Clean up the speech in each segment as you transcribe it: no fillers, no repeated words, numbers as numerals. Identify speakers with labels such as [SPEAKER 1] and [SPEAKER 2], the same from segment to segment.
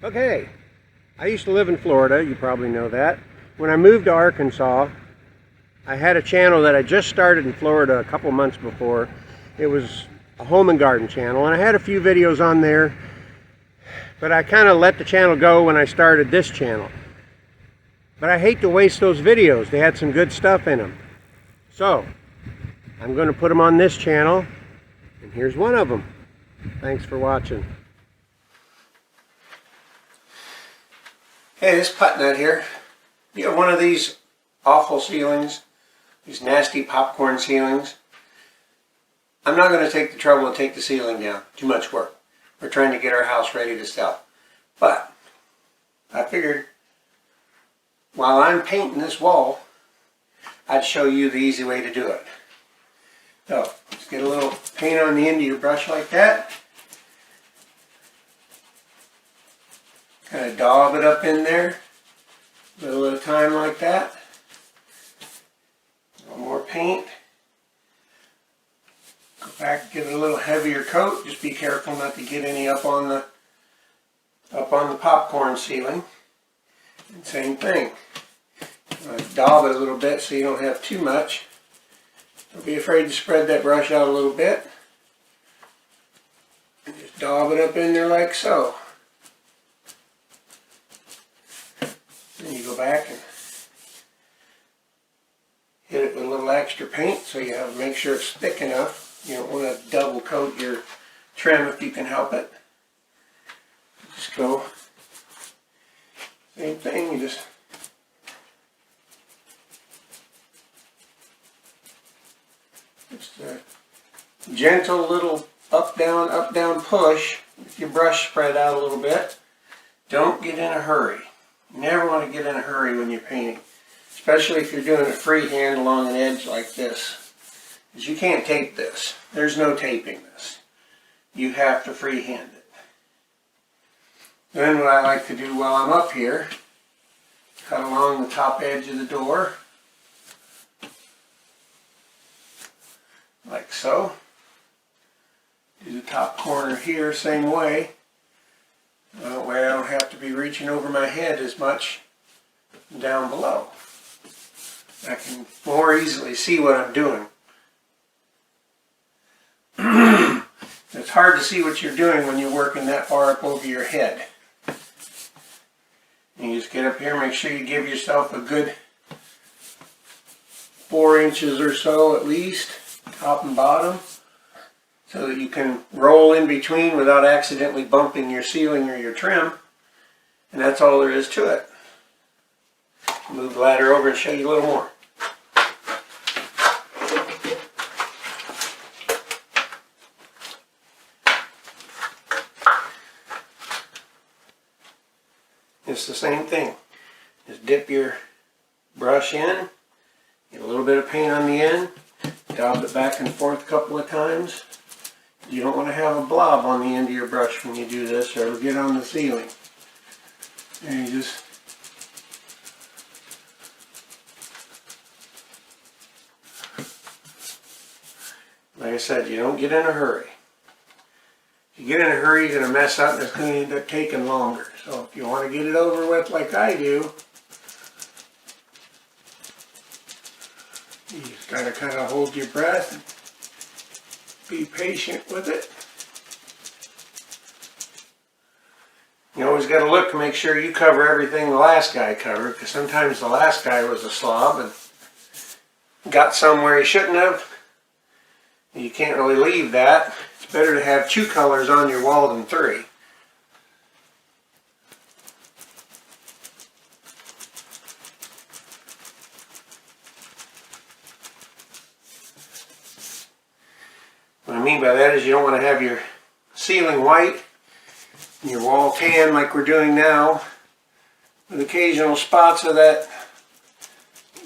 [SPEAKER 1] Okay, I used to live in Florida, you probably know that. When I moved to Arkansas, I had a channel that I just started in Florida a couple months before. It was a home and garden channel, and I had a few videos on there, but I kind of let the channel go when I started this channel. But I hate to waste those videos. They had some good stuff in them. So, I'm going to put them on this channel, and here's one of them. Thanks for watching. Hey, this putt nut here. You have one of these awful ceilings, these nasty popcorn ceilings. I'm not going to take the trouble to take the ceiling down. Too much work. We're trying to get our house ready to sell. But I figured while I'm painting this wall, I'd show you the easy way to do it. So, just get a little paint on the end of your brush like that. Kind of daub it up in there, a little at a time like that. A little more paint. Go back, give it a little heavier coat. Just be careful not to get any up on the popcorn ceiling. And same thing. Daub it a little bit so you don't have too much. Don't be afraid to spread that brush out a little bit. And just daub it up in there like so. Then you go back and hit it with a little extra paint so you have to make sure it's thick enough. You don't want to double coat your trim if you can help it. Just go, same thing, you just a gentle little up down push with your brush spread out a little bit. Don't get in a hurry. You never want to get in a hurry when you're painting, especially if you're doing it freehand along an edge like this, because you can't tape this. There's no taping this. You have to freehand it. Then what I like to do while I'm up here, cut along the top edge of the door, like so. Do the top corner here same way. That way I don't have to be reaching over my head as much down below. I can more easily see what I'm doing. It's hard to see what you're doing when you're working that far up over your head. And you just get up here, make sure you give yourself a good 4 inches or so at least, top and bottom, so that you can roll in between without accidentally bumping your ceiling or your trim. And that's all there is to it. Move the ladder over and show you a little more. It's the same thing. Just dip your brush in, get a little bit of paint on the end, daub it back and forth a couple of times. You don't want to have a blob on the end of your brush when you do this, or it'll get on the ceiling. And you just like I said, you don't get in a hurry. If you get in a hurry, you're going to mess up and it's going to end up taking longer. So if you want to get it over with like I do, you just got to kind of hold your breath. Be patient with it. You always got to look to make sure you cover everything the last guy covered, because sometimes the last guy was a slob and got somewhere he shouldn't have. You can't really leave that. It's better to have 2 colors on your wall than 3. What I mean by that is you don't want to have your ceiling white and your wall tan like we're doing now, with occasional spots of that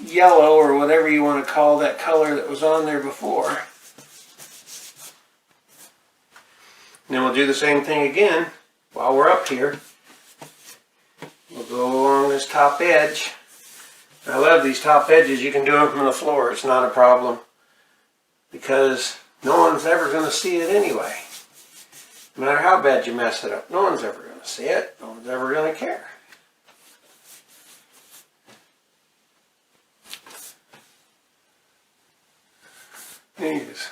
[SPEAKER 1] yellow or whatever you want to call that color that was on there before. And then we'll do the same thing again while we're up here. We'll go along this top edge. I love these top edges. You can do them from the floor. It's not a problem, because no one's ever going to see it anyway. No matter how bad you mess it up, no one's ever going to See it? No one's ever going to care. And you just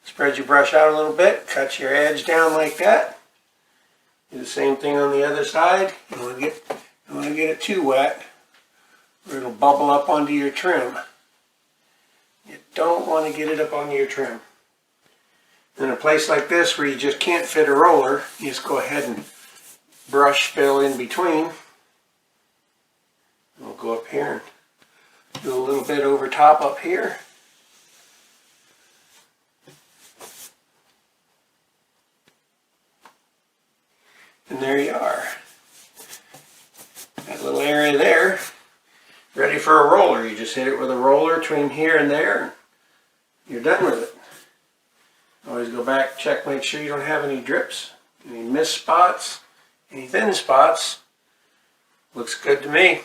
[SPEAKER 1] spread your brush out a little bit, cut your edge down like that. Do the same thing on the other side. You don't want to get it too wet, or it'll bubble up onto your trim. You don't want to get it up onto your trim. In a place like this where you just can't fit a roller, you just go ahead and brush fill in between. We'll go up here and do a little bit over top up here. And there you are. That little area there, ready for a roller. You just hit it with a roller between here and there, and you're done with it. Always go back, check, make sure you don't have any drips, any missed spots, any thin spots. Looks good to me.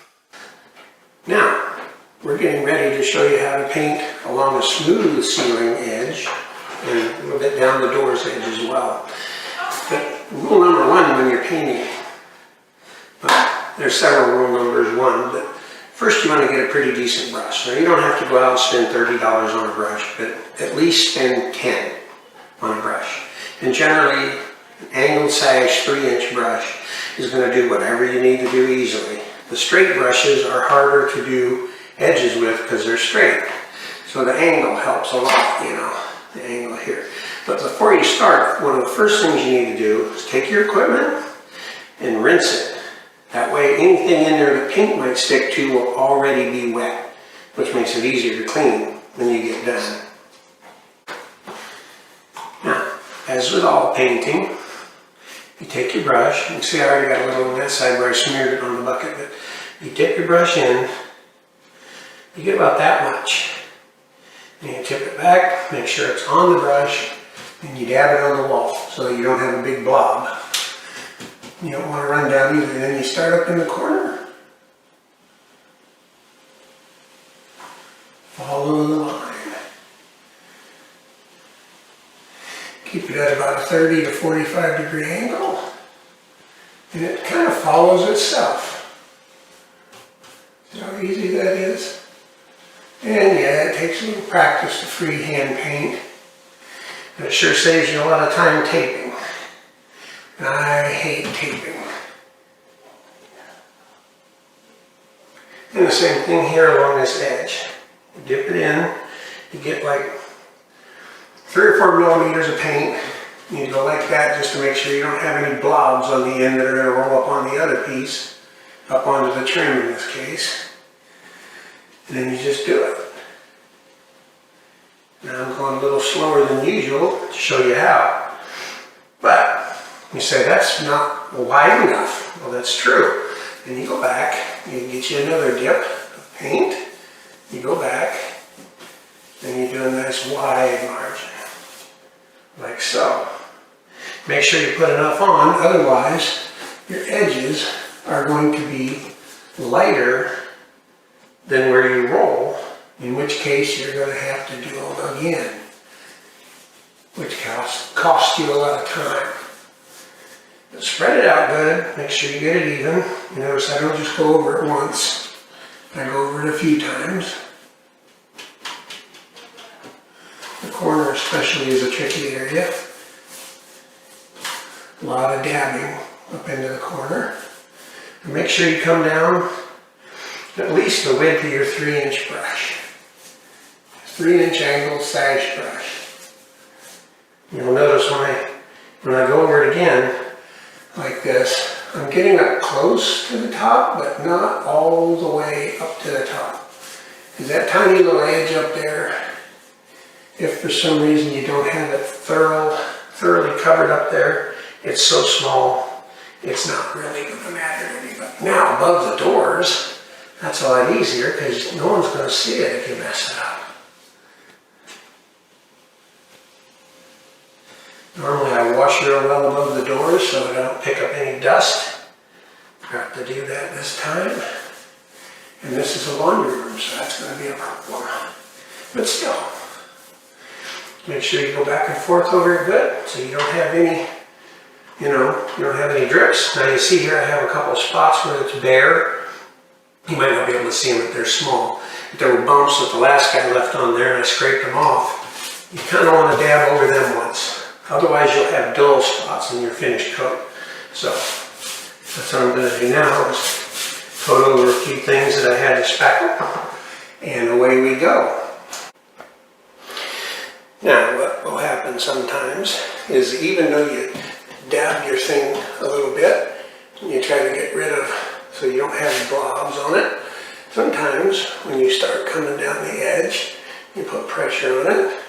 [SPEAKER 1] Now, we're getting ready to show you how to paint along a smooth ceiling edge and a little bit down the door's edge as well. But rule number one when you're painting, there's several rule numbers. One, but first you want to get a pretty decent brush. Now you don't have to go out and spend $30 on a brush, but at least spend $10 on a brush. And generally, an angled sash 3-inch brush is going to do whatever you need to do easily. The straight brushes are harder to do edges with because they're straight. So the angle helps a lot, you know, the angle here. But before you start, one of the first things you need to do is take your equipment and rinse it. That way anything in there that paint might stick to will already be wet, which makes it easier to clean when you get done. Now, as with all painting, you take your brush. You can see I already got a little on that side where I smeared it on the bucket, but you dip your brush in, you get about that much. And you tip it back, make sure it's on the brush, and you dab it on the wall so that you don't have a big blob. You don't want to run down either. Then you start up in the corner. Follow the line. Keep it at about a 30 to 45 degree angle. And it kind of follows itself. See how easy that is? And yeah, it takes a little practice to freehand paint. But it sure saves you a lot of time taping. And I hate taping. And the same thing here along this edge. You dip it in, you get like 3 or 4 millimeters of paint. You go like that just to make sure you don't have any blobs on the end that are going to roll up on the other piece, up onto the trim in this case. And then you just do it. Now I'm going a little slower than usual to show you how. But you say, that's not wide enough. Well, that's true. Then you go back, you get you another dip of paint, you go back, and you do a nice wide margin, like so. Make sure you put enough on, otherwise your edges are going to be lighter than where you roll, in which case you're going to have to do them again, which costs you a lot of time. But spread it out good, make sure you get it even. You notice I don't just go over it once, I go over it a few times. The corner especially is a tricky area. A lot of dabbing up into the corner. And make sure you come down at least the width of your 3-inch brush. 3-inch angled sash brush. You'll notice when I go over it again, like this, I'm getting up close to the top, but not all the way up to the top. Because that tiny little edge up there, if for some reason you don't have it thoroughly covered up there, it's so small, it's not really going to matter to anybody. Now, above the doors, that's a lot easier because no one's going to see it if you mess it up. Normally I wash real well above the doors so that I don't pick up any dust. Forgot to do that this time. And this is a laundry room, so that's going to be a problem. But still, make sure you go back and forth over it good so you don't have you don't have any drips. Now you see here I have a couple of spots where it's bare. You might not be able to see them if they're small. But there were bumps that the last guy left on there and I scraped them off. You kind of want to dab over them once. Otherwise you'll have dull spots in your finished coat. So that's what I'm going to do now is coat over a few things that I had to spackle. And away we go. Now what will happen sometimes is even though you dab your thing a little bit, you try to get rid of so you don't have blobs on it. Sometimes when you start coming down the edge, you put pressure on it,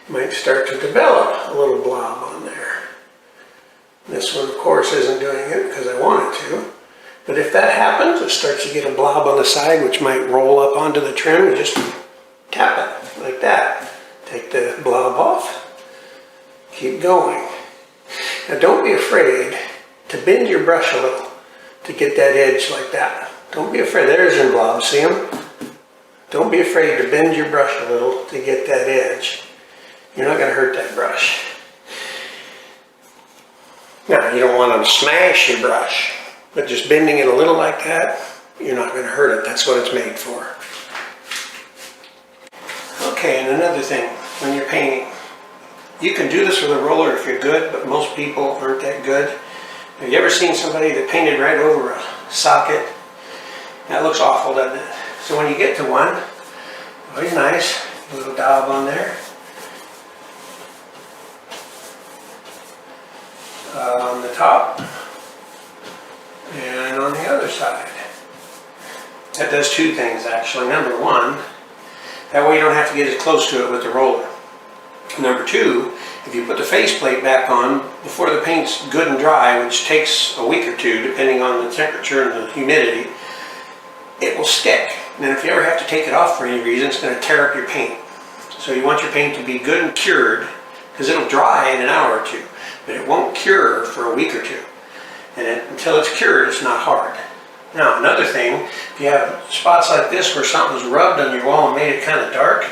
[SPEAKER 1] you might start to develop a little blob on there. This one of course isn't doing it because I want it to, but if that happens, it starts to get a blob on the side which might roll up onto the trim. You just tap it like that. Take the blob off, keep going. Now don't be afraid to bend your brush a little to get that edge like that. Don't be afraid. There's your blob, see them? Don't be afraid to bend your brush a little to get that edge. You're not going to hurt that brush. Now you don't want to smash your brush, but just bending it a little like that, you're not going to hurt it. That's what it's made for. Okay, and another thing, when you're painting, you can do this with a roller if you're good, but most people aren't that good. Have you ever seen somebody that painted right over a socket? That looks awful, doesn't it? So when you get to one, always nice, a little daub on there. On the top, and on the other side. That does two things actually. Number one, that way you don't have to get as close to it with the roller. Number two, if you put the faceplate back on before the paint's good and dry, which takes a week or two depending on the temperature and the humidity, it will stick. And then if you ever have to take it off for any reason, it's going to tear up your paint. So you want your paint to be good and cured, because it'll dry in an hour or two, but it won't cure for a week or two. And until it's cured, it's not hard. Now another thing, if you have spots like this where something's rubbed on your wall and made it kind of dark,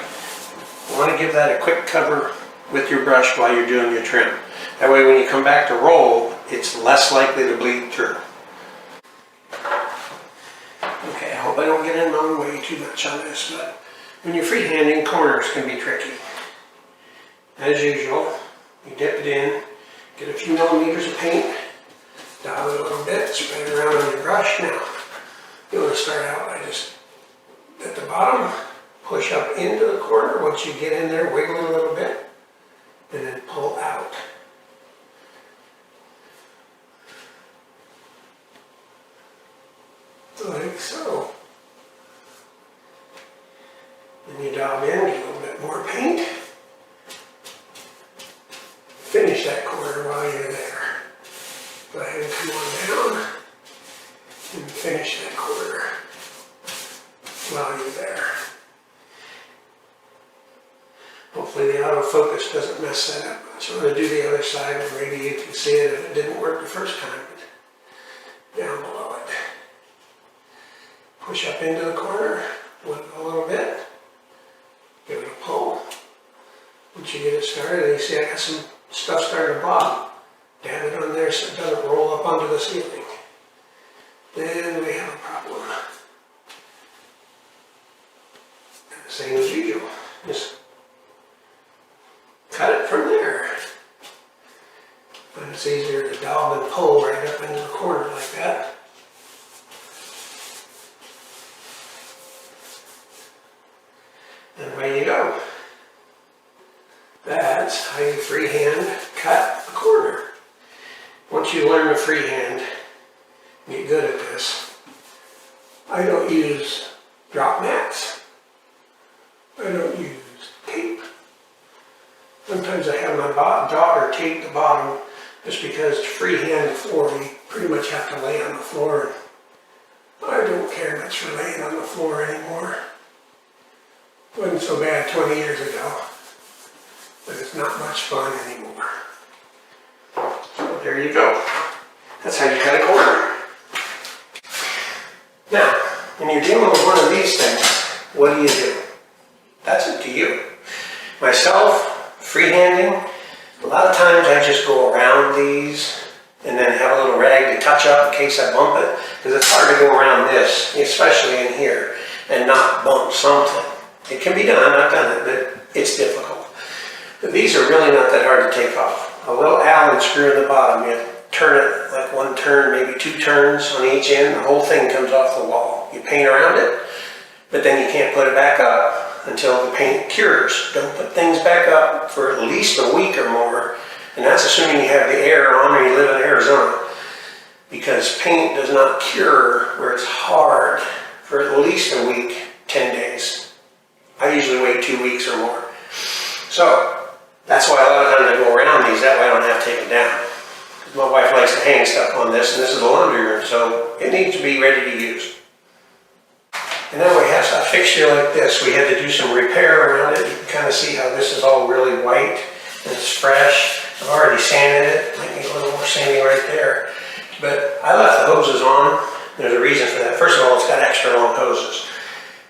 [SPEAKER 1] you want to give that a quick cover with your brush while you're doing your trim. That way when you come back to roll, it's less likely to bleed through. Okay, I hope I don't get in my own way too much on this, but when you're freehanding, corners can be tricky. As usual, you dip it in, get a few millimeters of paint, dab it a little bit, spread it around on your brush. Now, you want to start out by just at the bottom, push up into the corner. Once you get in there, wiggle it a little bit, and then pull out. Like so. Then you dab in, get a little bit more paint. Finish that corner while you're there. Go ahead and come on down and finish that corner while you're there. Hopefully the autofocus doesn't mess that up. So I'm going to do the other side and maybe you can see it if it didn't work the first time. But down below it. Push up into the corner, wiggle a little bit, give it a pull. Once you get it started, and you see I got some stuff starting to bob. Dab it on there so it doesn't roll up onto the ceiling. Then we have a problem. And the same as usual. Just cut it from there. And it's easier to dab and pull right up into the corner like that. And away you go. That's how you freehand cut a corner. Once you learn to freehand, get good at this. I don't use drop mats. I don't use tape. Sometimes I have my daughter tape the bottom just because to freehand the floor, you pretty much have to lay on the floor. I don't care much for laying on the floor anymore. Wasn't so bad 20 years ago, but it's not much fun anymore. So there you go. That's how you cut a corner. Now, when you're dealing with one of these things, what do? That's up to you. Myself, freehanding, a lot of times I just go around these case I bump it, because it's hard to go around this, especially in here, and not bump something. It can be done, I've done it, but it's difficult. But these are really not that hard to take off. A little Allen screw in the bottom, you turn it like one turn, maybe 2 turns on each end, the whole thing comes off the wall. You paint around it, but then you can't put it back up until the paint cures. Don't put things back up for at least a week or more, and that's assuming you have the air on or you live in Arizona, because paint does not cure where it's hard for at least a week, 10 days. I usually wait 2 weeks or more. So that's why a lot of times I go around these, that way I don't have to take it down. My wife likes to hang stuff on this, and this is a laundry room, so it needs to be ready to use. And then we have a fixture like this. We had to do some repair around it. You can kind of see how this is all really white and it's fresh. I've already sanded it. Might need a little more sanding right there. But I left the hoses on. There's a reason for that. First of all, it's got extra long hoses.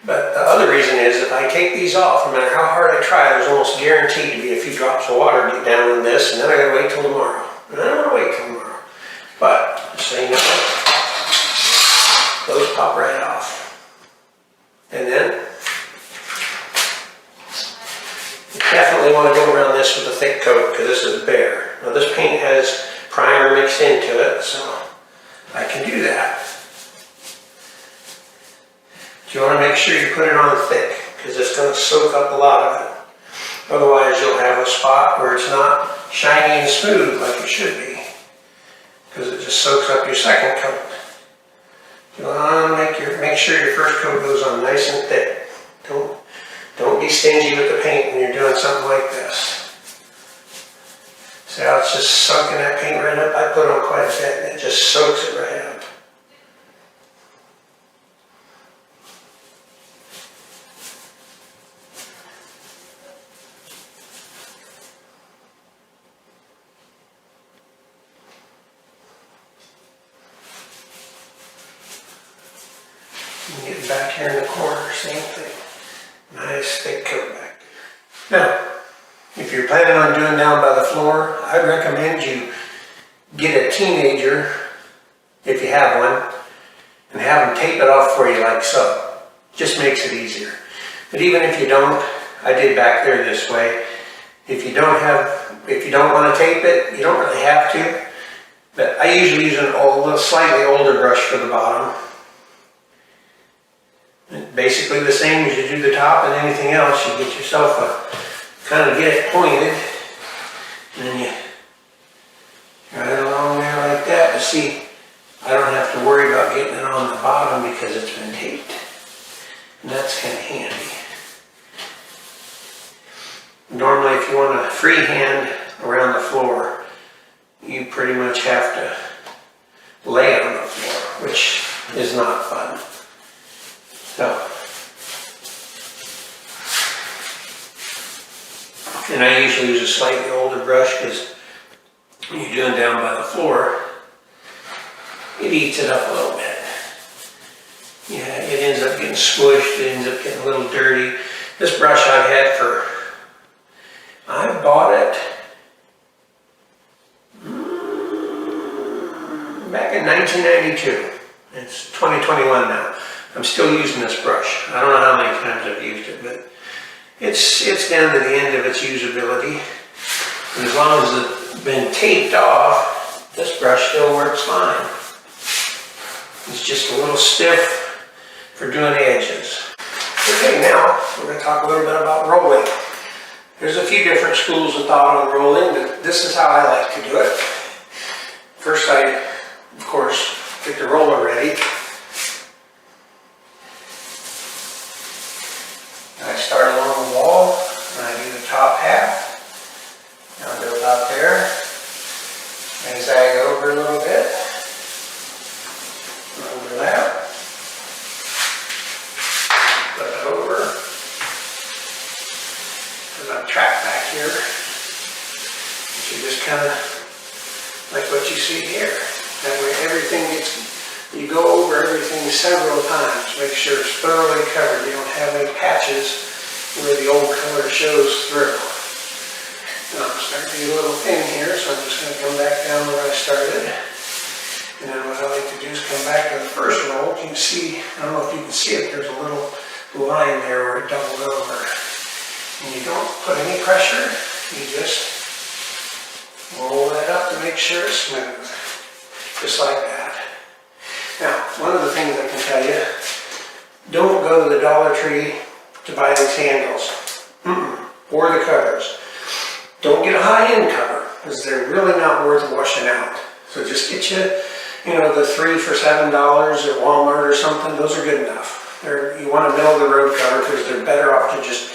[SPEAKER 1] But the other reason is if I take these off, no matter how hard I try, there's almost guaranteed to be a few drops of water get down in this, and then I gotta wait till tomorrow. And I don't want to wait till tomorrow. But, just so you know, those pop right off. And then, you definitely want to go around this with a thick coat, because this is bare. Now this paint has primer mixed into it, so I can do that. But you want to make sure you put it on thick, because it's going to soak up a lot of it. Otherwise you'll have a spot where it's not shiny and smooth like it should be, because it just soaks up your second coat. You want to make sure your first coat goes on nice and thick. Don't be stingy with the paint when you're doing something like this. See how it's just soaking that paint right up? I put on quite a bit and it just soaks it right up. And getting back here in the corner, same thing. Nice thick coat back there. Now, if you're planning on doing down by the floor, I'd recommend you get a teenager, if you have one, and have them tape it off for you like so. Just makes it easier. But even if you don't, I did back there this way. If you don't want to tape it, you don't really have to. But I usually use a slightly older brush for the bottom. Basically the same as you do the top and anything else. You get yourself kind of get it pointed, and then you run it along there like that. But see, I don't have to worry about getting it on the bottom because it's been taped, and that's kind of handy. Normally, if you want to freehand around the floor, you pretty much have to lay it on the floor, which is not fun. So, and I usually use a slightly older brush because when you're doing down by the floor, it eats it up a little bit. Yeah, it ends up getting smushed, it ends up getting a little dirty. This brush I've had I bought it back in 1992. It's 2021 now. I'm still using this brush. I don't know how many times I've used it, but it's down to the end of its usability. And as long as it's been taped off, this brush still works fine. It's just a little stiff for doing edges. Okay, now we're going to talk a little bit about rolling. There's a few different schools of thought on rolling, but this is how I like to do it. First I, of course, get the roller ready. I start along the wall, and I do the top half. I'll go about there, and zag over a little bit. Overlap. Flip it over. There's a track back here, which you just kind of, like what you see here. That way everything you go over everything several times. Make sure it's thoroughly covered. You don't have any patches where the old color shows through. Now I'm starting to get a little thin here, so I'm just going to come back down where I started. And then what I like to do is come back to the first roll. You can see, I don't know if you can see it, there's a little line there where it doubled over. And you don't put any pressure, you just roll that up to make sure it's smooth. Just like that. Now, one of the things I can tell you, don't go to the Dollar Tree to buy these handles. Or the covers. Don't get a high-end cover, because they're really not worth washing out. So just get you know, the 3 for $7 at Walmart or something. Those are good enough. You want a middle-of-the-road cover because they're better off to just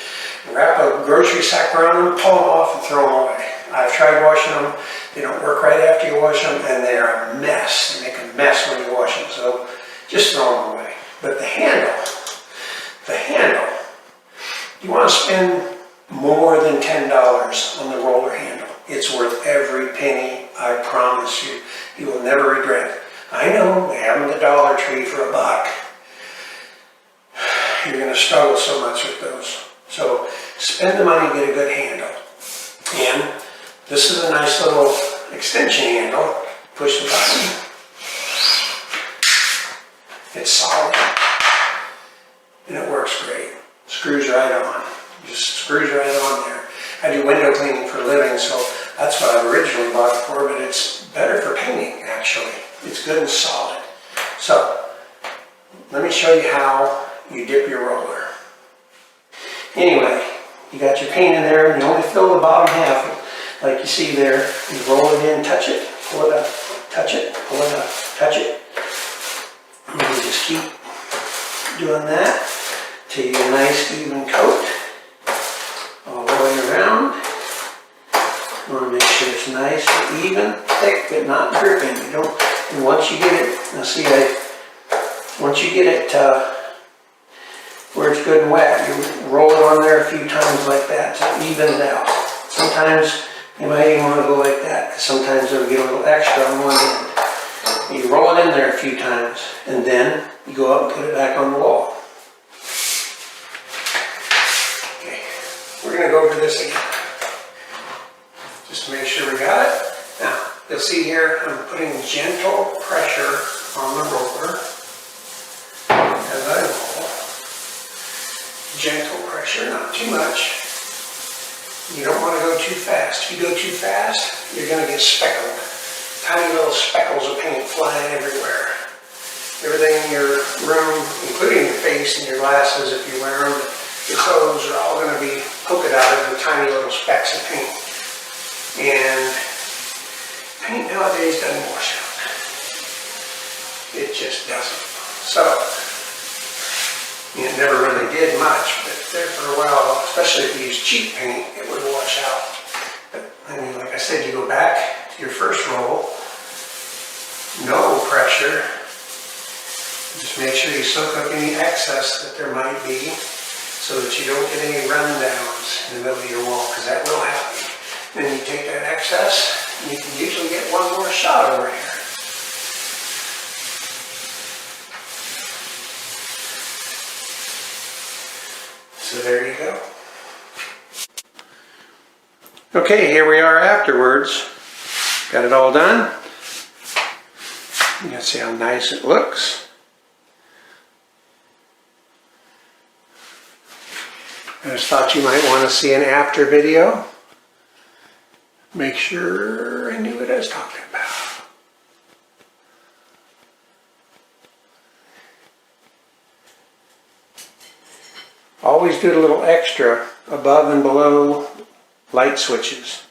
[SPEAKER 1] wrap a grocery sack around them, pull them off, and throw them away. I've tried washing them. They don't work right after you wash them, and they are a mess. They make a mess when you wash them, so just throw them away. But the handle, you want to spend more than $10 on the roller handle. It's worth every penny, I promise you. You will never regret it. I know they have them at the Dollar Tree for $1. You're going to struggle so much with those. So spend the money, get a good handle. And this is a nice little extension handle. Push the button. It's solid. And it works great. Screws right on. Just screws right on there. I do window cleaning for a living, so that's what I originally bought it for, but it's better for painting, actually. It's good and solid. So, let me show you how you dip your roller. Anyway, you got your paint in there, and you only fill the bottom half, like you see there. You roll it in, touch it, pull it up, touch it, pull it up, touch it. And you just keep doing that till you get a nice even coat all the way around. You want to make sure it's nice and even, thick, but not dripping. You don't. And once you get it, now see, once you get it where it's good and wet, you roll it on there a few times like that to even it out. Sometimes you might even want to go like that, because sometimes it'll get a little extra on one end. You roll it in there a few times, and then you go up and put it back on the wall. Okay, we're going to go over this again, just to make sure we got it. Now, you'll see here, I'm putting gentle pressure on the roller as I roll. Gentle pressure, not too much. You don't want to go too fast. If you go too fast, you're going to get speckled. Tiny little speckles of paint flying everywhere. Everything in your room, including your face and your glasses, if you wear them, your clothes are all going to be polka dotted with tiny little specks of paint. And paint nowadays doesn't wash out. It just doesn't. So, it never really did much, but there for a while, especially if you use cheap paint, it would wash out. But, I mean, like I said, you go back to your first roll, no pressure. Just make sure you soak up any excess that there might be so that you don't get any rundowns in the middle of your wall, because that will happen. Then you take that excess, and you can usually get one more shot over here. So there you go. Okay, here we are afterwards. Got it all done. You can see how nice it looks. I just thought you might want to see an after video. Make sure I knew what I was talking about. Always do a little extra above and below light switches,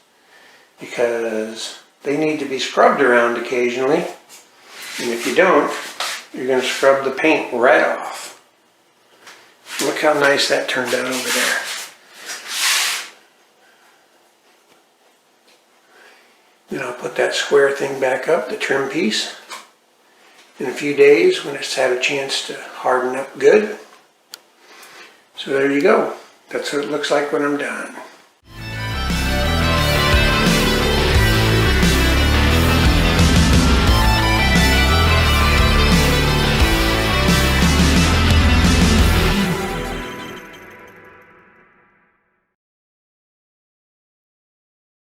[SPEAKER 1] because they need to be scrubbed around occasionally, and if you don't, you're going to scrub the paint right off. Look how nice that turned out over there. Then I'll put that square thing back up, the trim piece, in a few days when it's had a chance to harden up good. So there you go. That's what it looks like when I'm done.